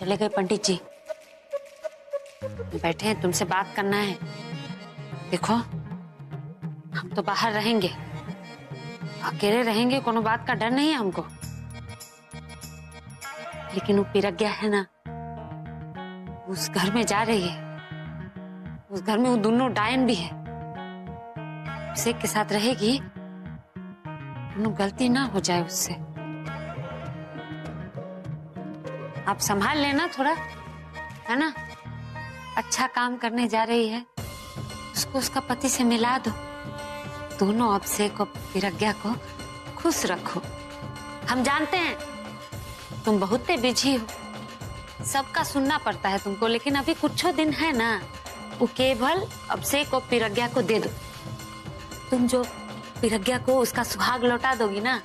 चले गए पंडित जी, बैठे हैं, तुमसे बात करना है। देखो हम तो बाहर रहेंगे, अकेले रहेंगे, कोनो बात का डर नहीं है हमको, लेकिन वो पिरग्या है ना, उस घर में जा रही है, उस घर में वो दोनों डायन भी है, उसे के साथ रहेगी, दोनों गलती ना हो जाए उससे। आप संभाल लेना थोड़ा, है ना। अच्छा काम करने जा रही है, उसको उसका पति से मिला दो, दोनों अभिषेक को पिरग्या को खुश रखो। हम जानते हैं तुम बहुत बिजी हो, सबका सुनना पड़ता है तुमको, लेकिन अभी कुछ दिन है ना, वो केवल अभिषेक को पिरग्या को दे दो। तुम जो पिरग्या को उसका सुहाग लौटा दोगी ना,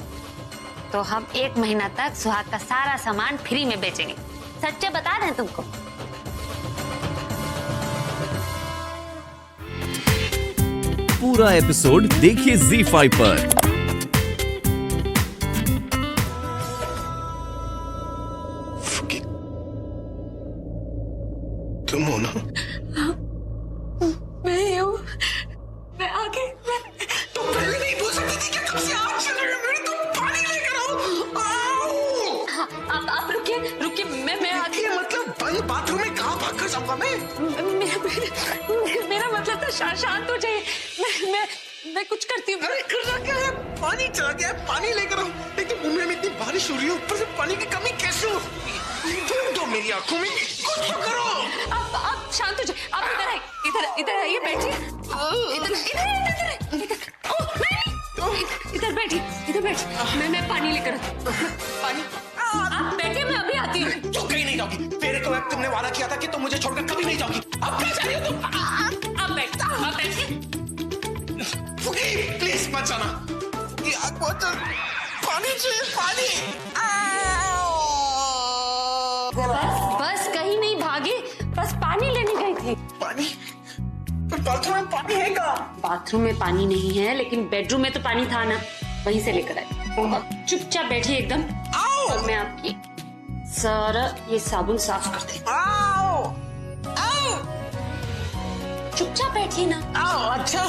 तो हम 1 महीना तक सुहाग का सारा सामान फ्री में बेचेंगे। सच्चे बता रहे हैं तुमको। पूरा एपिसोड देखिए ZEE5 पर। तुम हो ना? मैं हूँ, मैं आगे। तुम पहले नहीं बोल सकती थी क्या? कब से आग चल रही है मेरी? तुम पानी लेकर आओ। हाँ, आप रुकिए रुकिए, मैं आगे। ये मतलब बंद बाथरूम में कहाँ भागकर जाऊंगा मैं? मेरा मतलब था शांत हो जाइए, मैं कुछ करती हूँ। अरे करना क्या है? पानी चला गया है, पानी लेकर आओ। एक तो मुंबई में इतनी बारिश हो रही है, ऊपर से पानी की कमी कैसे हो? धूप दो मेरी आंखों में, कुछ तो करो। आप शांत हो जाइए, आप इधर आइए, बैठिए। इधर बैठिए, मैं पानी लेकर आती हूँ। पानी आप बैठे, मैं अभी आती हूँ। जो कहीं नहीं जाओगी, मेरे को तुमने वादा किया था कि तुम मुझे छोड़कर कभी नहीं जाओगी। अब कहाँ जा रही हो तुम? आप बैठिए। प्लीज मत जाना, ये आग बहुत पानी चाहिए, पानी। बस कहीं नहीं भागी, बस पानी लेने गई थी। पानी? पर बाथरूम में पानी है क्या? बाथरूम में पानी नहीं है, लेकिन बेडरूम में तो पानी था ना, वहीं से लेकर आई। अब चुपचाप बैठिए एकदम, और मैं आपकी सारा ये साबुन साफ कर दे। चुपचाप बैठिए ना। अच्छा,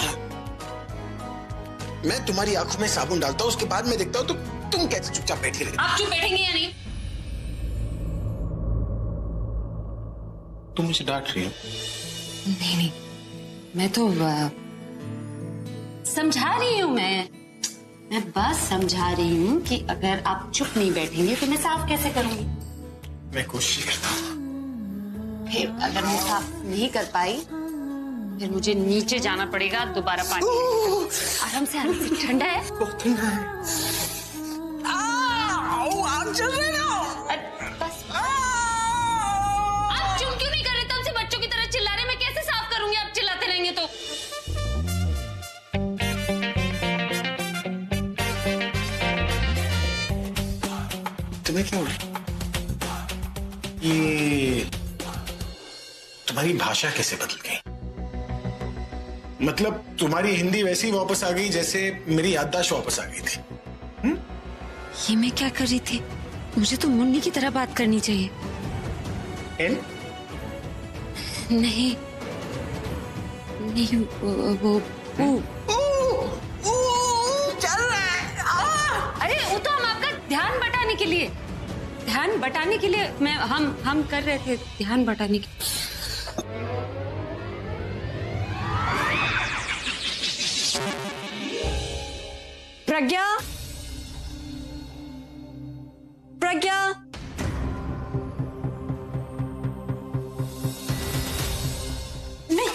मैं तुम्हारी आंखों में साबुन डालता हूँ, उसके बाद मैं देखता हूँ तो तुम कैसे चुपचाप बैठी रहती? आप चुप बैठेंगे या नहीं? तुम मुझे डांट रही हो? नहीं, मैं तो समझा रही हूँ। मैं बस समझा रही हूँ कि अगर आप चुप नहीं बैठेंगे तो मैं साफ कैसे करूंगी। मैं कोशिश करता हूँ। फिर अगर मैं साफ नहीं कर पाई, फिर मुझे नीचे जाना पड़ेगा दोबारा पानी। आराम से ठंडा है, बहुत ठंडा है। आग जल रही है ना। बस। आप चुप क्यों नहीं कर रहे? तब से बच्चों की तरह चिल्ला रहे, मैं कैसे साफ करूंगी? आप चिल्लाते रहेंगे तो। तुम्हें क्या हो रहा? ये तुम्हारी भाषा कैसे बदल गई? मतलब तुम्हारी हिंदी वैसी वापस आ गई जैसे मेरी याददाश्त वापस आ गई थी। ये मैं क्या कर रही थी? मुझे तो मुन्नी की तरह बात करनी चाहिए। नहीं, वो चल रहा है। अरे वो तो हम आपका ध्यान बटाने के लिए हम कर रहे थे, ध्यान बटाने के। प्रज्ञा, प्रज्ञा, नहीं,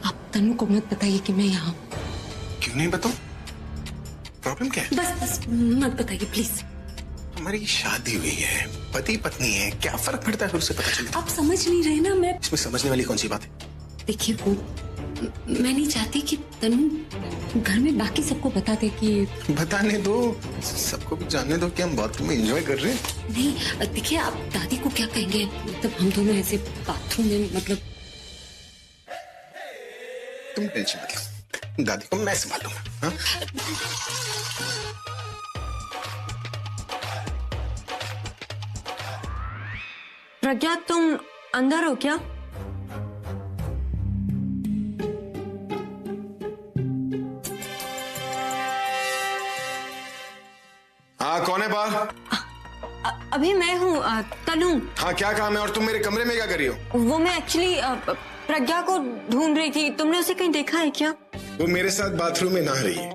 आप तनु को मत बताइए कि मैं यहाँ हूँ। क्यों नहीं बताऊं? प्रॉब्लम क्या है? बस मत बताइए प्लीज। हमारी शादी हुई है, पति पत्नी है, क्या फर्क पड़ता है? फिर उसे पता चलता। आप समझ नहीं रहे ना। मैं इसमें समझने वाली कौन सी बात है? देखिए, वो मैं नहीं चाहती कि तनु घर में बाकी सबको बता दे कि। बताने दो, सबको भी जानने दो कि हम बाथरूम में एंजॉय कर रहे हैं। नहीं, देखिए आप दादी को क्या कहेंगे? मतलब हम दोनों ऐसे बाथरूम में, मतलब। तुम टेंशन मत लो, दादी को मैं संभालूंगा। हाँ? प्रज्ञा, तुम अंदर हो क्या? हाँ, कौन है बाहर? अभी मैं हूँ, तनु। हाँ, क्या काम है और तुम मेरे कमरे में क्या कर रही हो? वो मैं एक्चुअली प्रज्ञा को ढूंढ रही थी। तुमने उसे कहीं देखा है क्या? वो मेरे साथ बाथरूम में नहा रही है।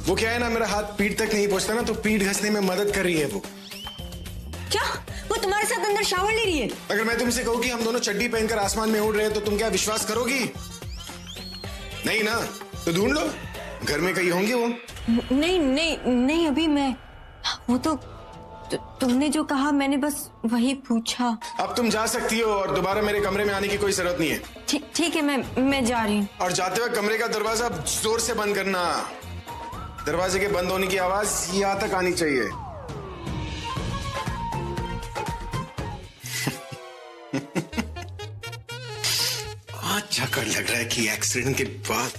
वो क्या है ना, मेरा हाथ पीठ तक नहीं पहुंचता ना, तो पीठ घसने में मदद कर रही है वो। क्या वो तुम्हारे साथ अंदर शावर ले रही है? अगर मैं तुमसे कहूँ कि हम दोनों चड्डी पहनकर आसमान में उड़ रहे हैं तो तुम क्या विश्वास करोगी? नहीं ना, तो ढूंढ लो, घर में कहीं होंगे वो। नहीं नहीं नहीं, अभी मैं वो तो तुमने जो कहा मैंने बस वही पूछा। अब तुम जा सकती हो और दोबारा मेरे कमरे में आने की कोई जरूरत नहीं है। ठीक है, मैं जा रही हूँ। और जाते वक्त कमरे का दरवाजा जोर से बंद करना। दरवाजे के बंद होने की आवाज यहाँ तक आनी चाहिए। आज जाकर लग रहा है कि एक्सीडेंट के बाद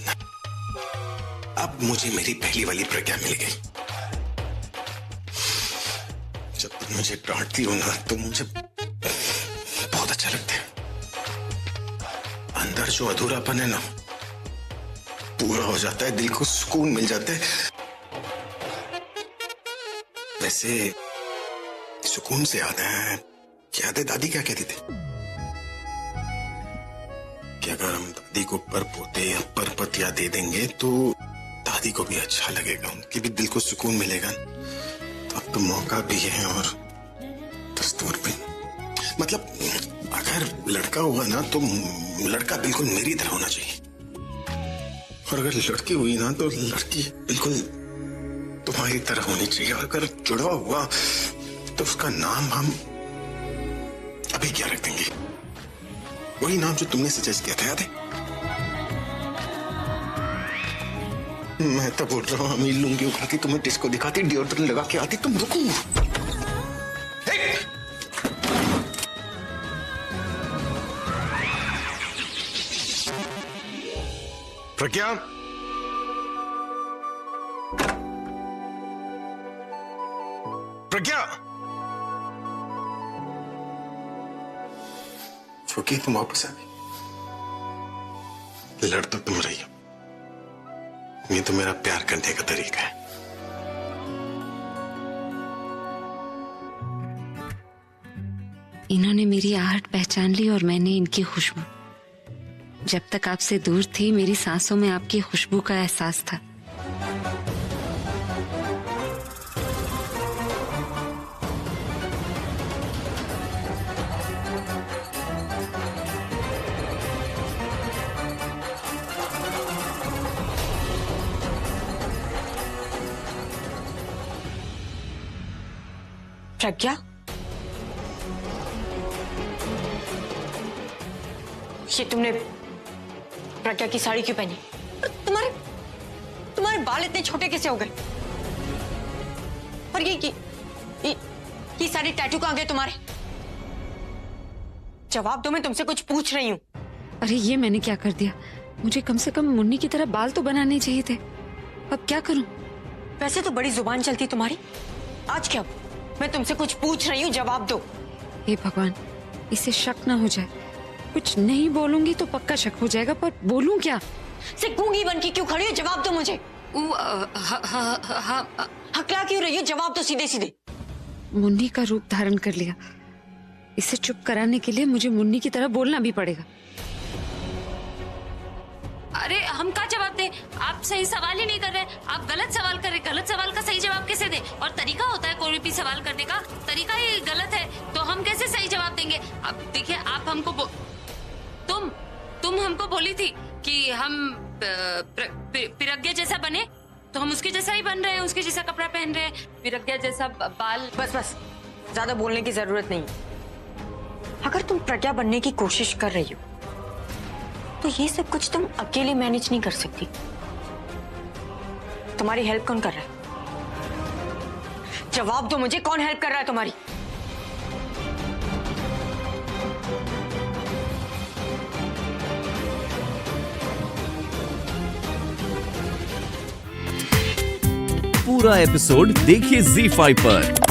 अब मुझे मेरी पहली वाली प्रज्ञा मिल गई। जब तुम मुझे डांटती हो ना तो मुझे बहुत अच्छा लगता है। अंदर जो अधूरापन है ना पूरा हो जाता है, दिल को सुकून मिल जाता है। वैसे सुकून से याद है दादी क्या कहती थी कि अगर हम दादी को परपोते या परपतिया दे देंगे तो दादी को भी अच्छा लगेगा, उनके भी दिल को सुकून मिलेगा। तो अब तो मौका भी है और दस्तूर भी। मतलब अगर लड़का हुआ ना तो लड़का बिल्कुल मेरी तरह होना चाहिए, और अगर लड़की हुई ना तो लड़की बिल्कुल तुम्हारी तरह होनी चाहिए। और अगर जुड़वा हुआ तो उसका नाम हम अभी क्या रख देंगे? वही नाम जो तुमने सजेस्ट किया था, याद है? मैं तो बोल रहा हूँ अमीर लुंगी उठाती, तुम्हें डिस्को दिखाती, डिओड्रेंट लगा के आती, तुम रुको। प्रज्ञा, प्रज्ञा, चूंकि तुम वापस आ गई। लड़ तो तुम रही हो, ये तो मेरा प्यार करने का तरीका है। इन्होंने मेरी आहट पहचान ली और मैंने इनकी खुशबू। जब तक आपसे दूर थी मेरी सांसों में आपकी खुशबू का एहसास था। प्रज्ञा, ये तुमने प्रज्ञा की साड़ी क्यों पहनी? तुम्हारे बाल इतने छोटे कैसे हो गए? और ये सारी टैटू कहाँ गए तुम्हारे? जवाब दो, मैं तुमसे कुछ पूछ रही हूँ। अरे ये मैंने क्या कर दिया? मुझे कम से कम मुन्नी की तरह बाल तो बनाने चाहिए थे। अब क्या करूं? वैसे तो बड़ी जुबान चलती तुम्हारी, आज क्या? मैं तुमसे कुछ पूछ रही हूँ, जवाब दो। हे भगवान, इसे शक ना हो जाए। कुछ नहीं बोलूंगी तो पक्का शक हो जाएगा, पर बोलूं क्या? से गूंगी बन के क्यों खड़ी हो? जवाब दो मुझे। हकला क्यों रही हो? जवाब दो सीधे सीधे। मुन्नी का रूप धारण कर लिया, इसे चुप कराने के लिए मुझे मुन्नी की तरह बोलना भी पड़ेगा। अरे हम क्या जवाब दें? आप सही सवाल ही नहीं कर रहे, आप गलत सवाल कर रहे। गलत सवाल का सही जवाब कैसे दें? और तरीका होता है कोई भी सवाल करने का, तरीका ही गलत है तो हम कैसे सही जवाब देंगे? अब देखिए, आप हमको तुम हमको बोली थी कि हम प्रज्ञा जैसा बने, तो हम उसके जैसा ही बन रहे हैं, उसके जैसा कपड़ा पहन रहे हैं, प्रज्ञा जैसा बाल। बस ज्यादा बोलने की जरूरत नहीं। अगर तुम प्रज्ञा बनने की कोशिश कर रही हो तो ये सब कुछ तुम अकेले मैनेज नहीं कर सकती। तुम्हारी हेल्प कौन कर रहा है? जवाब दो मुझे, कौन हेल्प कर रहा है तुम्हारी? पूरा एपिसोड देखिए ZEE5 पर।